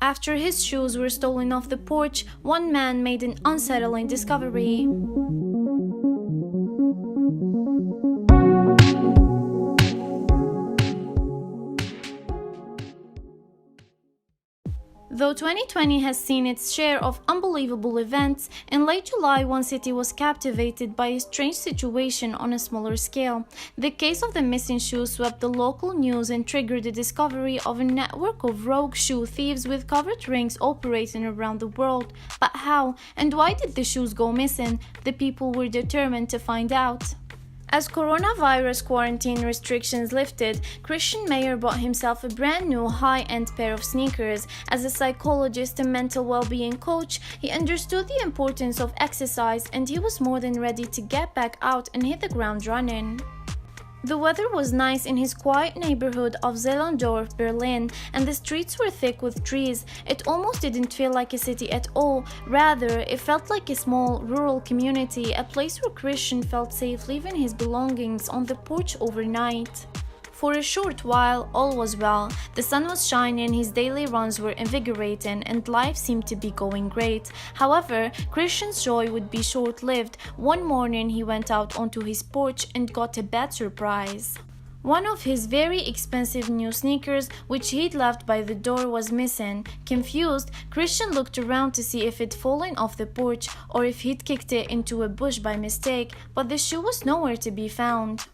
After his shoes were stolen off the porch, one man made an unsettling discovery. Though 2020 has seen its share of unbelievable events, in late July one city was captivated by a strange situation on a smaller scale. The case of the missing shoes swept the local news and triggered the discovery of a network of rogue shoe thieves with covert rings operating around the world. But how and why did the shoes go missing? The people were determined to find out. As coronavirus quarantine restrictions lifted, Christian Mayer bought himself a brand new high-end pair of sneakers. As a psychologist and mental well-being coach, he understood the importance of exercise and he was more than ready to get back out and hit the ground running. The weather was nice in his quiet neighborhood of Zehlendorf, Berlin, and the streets were thick with trees. It almost didn't feel like a city at all. Rather, it felt like a small, rural community, a place where Christian felt safe leaving his belongings on the porch overnight. For a short while, all was well. The sun was shining, his daily runs were invigorating, and life seemed to be going great. However, Christian's joy would be short-lived. One morning, he went out onto his porch and got a bad surprise. One of his very expensive new sneakers, which he'd left by the door, was missing. Confused, Christian looked around to see if it'd fallen off the porch or if he'd kicked it into a bush by mistake, but the shoe was nowhere to be found.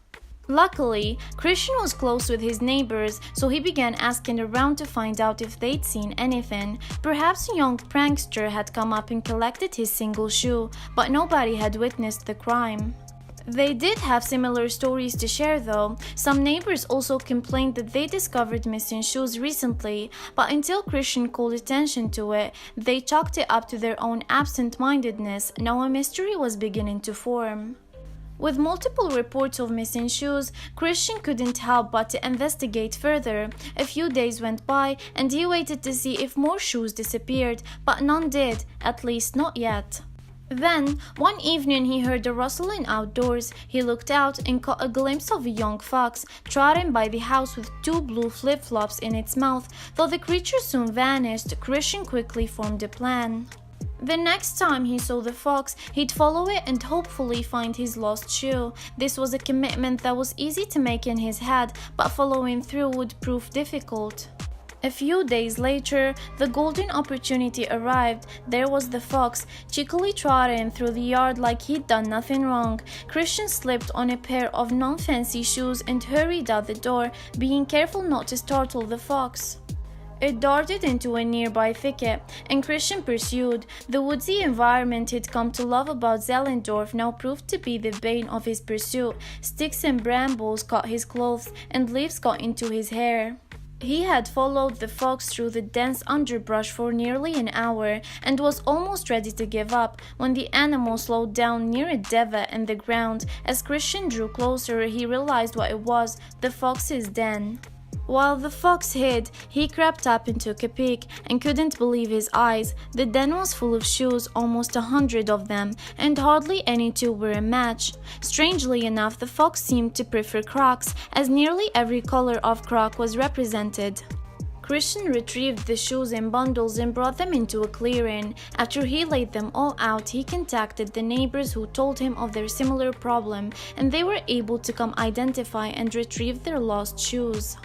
Luckily, Christian was close with his neighbors, so he began asking around to find out if they'd seen anything. Perhaps a young prankster had come up and collected his single shoe, but nobody had witnessed the crime. They did have similar stories to share though. Some neighbors also complained that they discovered missing shoes recently, but until Christian called attention to it, they chalked it up to their own absent-mindedness. Now a mystery was beginning to form. With multiple reports of missing shoes, Christian couldn't help but to investigate further. A few days went by and he waited to see if more shoes disappeared, but none did, at least not yet. Then, one evening he heard a rustling outdoors. He looked out and caught a glimpse of a young fox trotting by the house with two blue flip-flops in its mouth. Though the creature soon vanished, Christian quickly formed a plan. The next time he saw the fox, he'd follow it and hopefully find his lost shoe. This was a commitment that was easy to make in his head, but following through would prove difficult. A few days later, the golden opportunity arrived. There was the fox, cheekily trotting through the yard like he'd done nothing wrong. Christian slipped on a pair of non-fancy shoes and hurried out the door, being careful not to startle the fox. It darted into a nearby thicket, and Christian pursued. The woodsy environment he'd come to love about Zehlendorf now proved to be the bane of his pursuit. Sticks and brambles caught his clothes, and leaves got into his hair. He had followed the fox through the dense underbrush for nearly an hour, and was almost ready to give up, when the animal slowed down near a divot in the ground. As Christian drew closer, he realized what it was: the fox's den. While the fox hid, he crept up and took a peek, and couldn't believe his eyes. The den was full of shoes, almost 100 of them, and hardly any two were a match. Strangely enough, the fox seemed to prefer Crocs, as nearly every color of Croc was represented. Christian retrieved the shoes in bundles and brought them into a clearing. After he laid them all out, he contacted the neighbors who told him of their similar problem, and they were able to come identify and retrieve their lost shoes.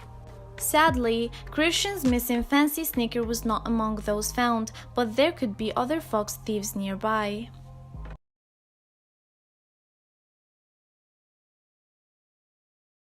Sadly, Christian's missing fancy sneaker was not among those found, but there could be other fox thieves nearby.